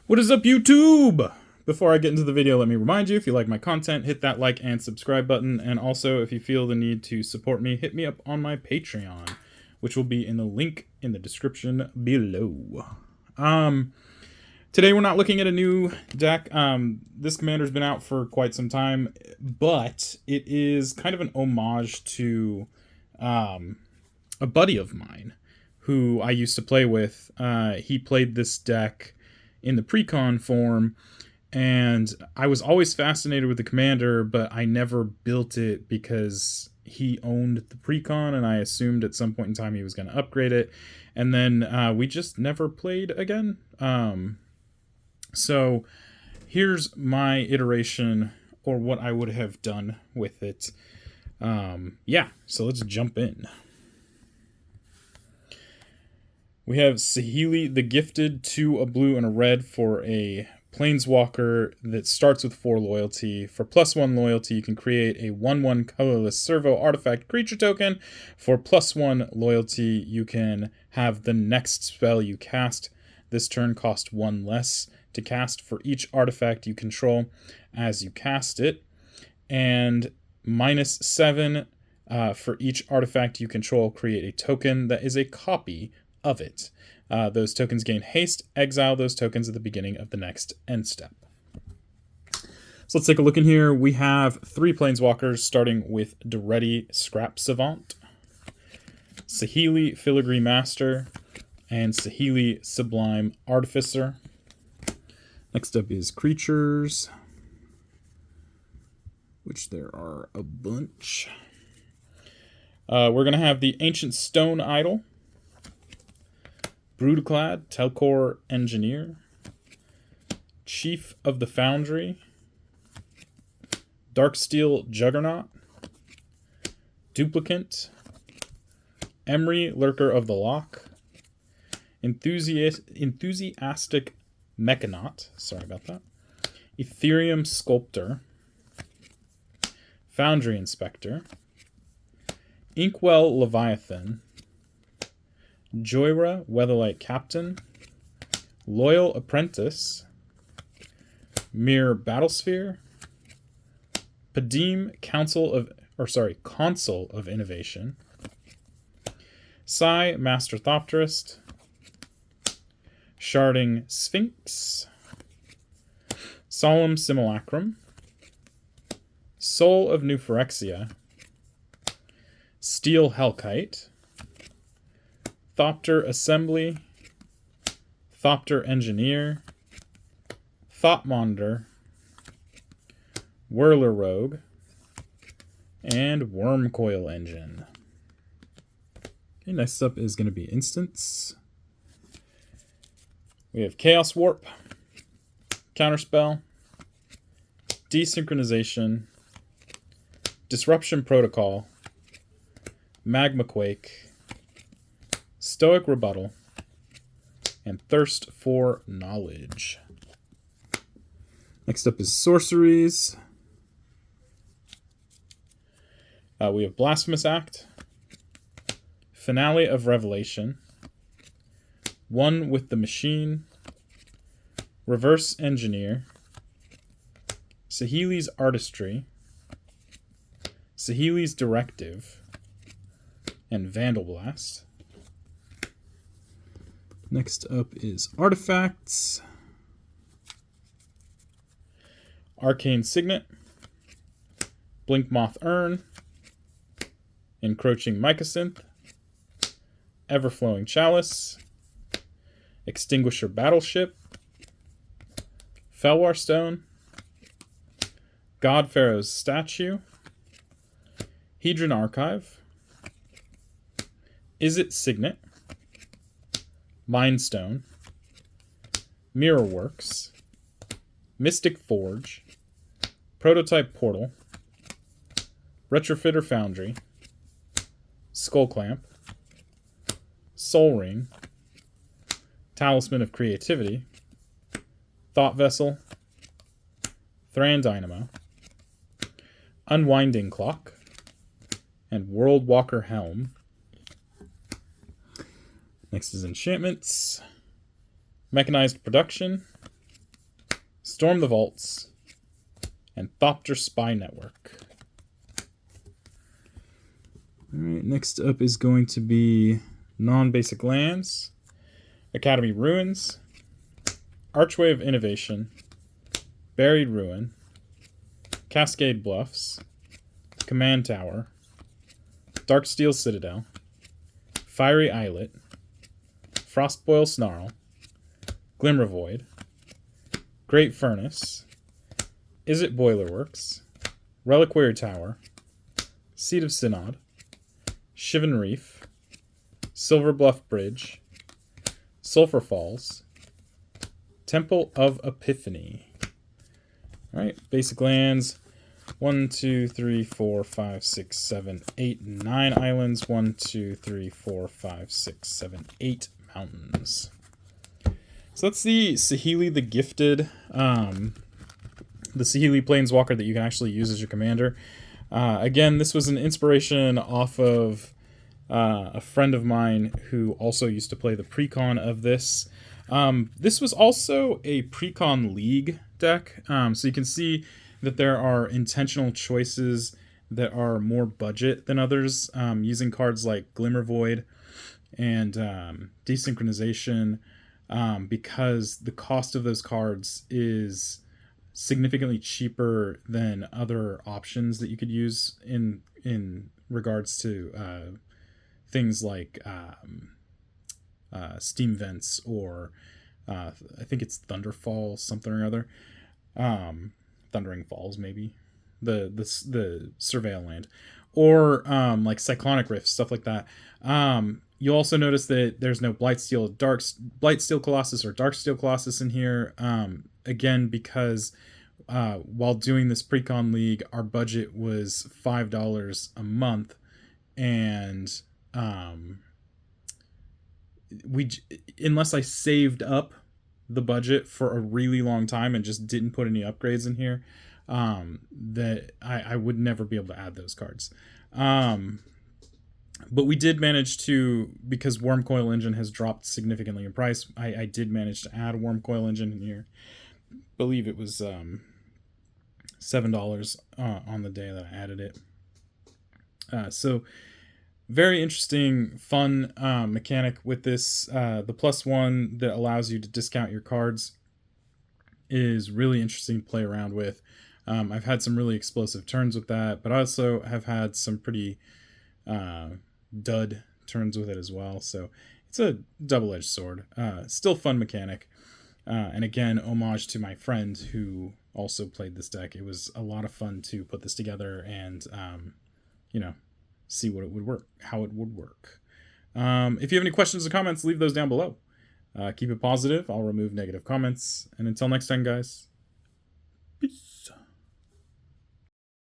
What is up, YouTube? Before I get into the video, let me remind you, if you like my content, hit that like and subscribe button. And also, if you feel the need to support me, hit me up on my Patreon, which will be in the link in the description below. Today we're not looking at a new deck. This commander's been out for quite some time, but it is kind of an homage to a buddy of mine who I used to play with. He played this deck in the precon form, and I was always fascinated with the commander, but I never built it because he owned the precon, and I assumed at some point in time he was going to upgrade it, and then we just never played again. So here's my iteration, or what I would have done with it. Yeah, so let's jump in. We have Saheeli the Gifted, 2 a blue and a red for a planeswalker that starts with 4 loyalty. For +1 loyalty, you can create a 1/1 colorless servo artifact creature token. For +1 loyalty, you can have the next spell you cast this turn cost 1 less to cast for each artifact you control as you cast it. And -7 for each artifact you control, create a token that is a copy of it. Those tokens gain haste. Exile those tokens at the beginning of the next end step. So let's take a look in here. We have 3 planeswalkers, starting with Daretti Scrap Savant, Saheeli Filigree Master, and Saheeli Sublime Artificer. Next up is creatures, which there are a bunch. We're going to have the Ancient Stone Idol, Broodclad Telcor Engineer, Chief of the Foundry, Darksteel Juggernaut, Duplicant, Emry Lurker of the Loch, Enthusiastic Mechanaut, sorry about that, Ethereum Sculptor, Foundry Inspector, Inkwell Leviathan, Joyra Weatherlight Captain, Loyal Apprentice, Mirror Battlesphere, Padim Consul of Innovation, Psy Master Thopterist, Sharding Sphinx, Solemn Simulacrum, Soul of New Phyrexia, Steel Hellkite, Thopter Assembly, Thopter Engineer, Thoughtmonder, Whirler Rogue, and Wormcoil Engine. Okay, next up is going to be instants. We have Chaos Warp, Counterspell, Desynchronization, Disruption Protocol, Magma Quake, Stoic Rebuttal, and Thirst for Knowledge. Next up is sorceries. We have Blasphemous Act, Finale of Revelation, One with the Machine, Reverse Engineer, Saheeli's Artistry, Saheeli's Directive, and Vandal Blast. Next up is artifacts. Arcane Signet, Blinkmoth Urn, Encroaching Mycosynth, Everflowing Chalice, Extinguisher Battleship, Felwar Stone, God Pharaoh's Statue, Hedron Archive, Izzet Signet, Mindstone, Mirrorworks, Mystic Forge, Prototype Portal, Retrofitter Foundry, Skullclamp, Soul Ring, Talisman of Creativity, Thought Vessel, Thran Dynamo, Unwinding Clock, and World Walker Helm. Next is enchantments. Mechanized Production, Storm the Vaults, and Thopter Spy Network. Alright, next up is going to be non-basic lands, Academy Ruins, Archway of Innovation, Buried Ruin, Cascade Bluffs, Command Tower, Darksteel Citadel, Fiery Islet, Frostboil Snarl, Glimmer Void, Great Furnace, Is It Boilerworks, Reliquary Tower, Seat of Synod, Shivan Reef, Silver Bluff Bridge, Sulphur Falls, Temple of Epiphany. Alright, basic lands. 1, 2, 3, 4, 5, 6, 7, 8, 9 islands. 1, 2, 3, 4, 5, 6, 7, 8 mountains. So that's the Saheeli the Gifted, the Saheeli Planeswalker that you can actually use as your commander. Again, this was an inspiration off of a friend of mine who also used to play the precon of this. This was also a precon league deck, so you can see that there are intentional choices that are more budget than others, using cards like Glimmer Void and Desynchronization, because the cost of those cards is significantly cheaper than other options that you could use in regards to things like Steam Vents, or I think it's Thunderfall something or other. Thundering Falls, maybe the Surveil land, or like Cyclonic Rift, stuff like that. You'll also notice that there's no Blightsteel Colossus or Darksteel Colossus in here. Again, because while doing this precon league, our budget was $5 a month, and unless I saved up the budget for a really long time and just didn't put any upgrades in here, that I would never be able to add those cards. But we did manage to, because Wormcoil Engine has dropped significantly in price, I did manage to add a Wormcoil Engine in here. I believe it was $7 on the day that I added it. So very interesting, fun mechanic with this. The +1 that allows you to discount your cards is really interesting to play around with. I've had some really explosive turns with that, but I also have had some pretty dud turns with it as well. So it's a double-edged sword. Still fun mechanic. And again, homage to my friend who also played this deck. It was a lot of fun to put this together and, see what it would work, how it would work. If you have any questions or comments, leave those down below. Keep it positive. I'll remove negative comments. And until next time, guys,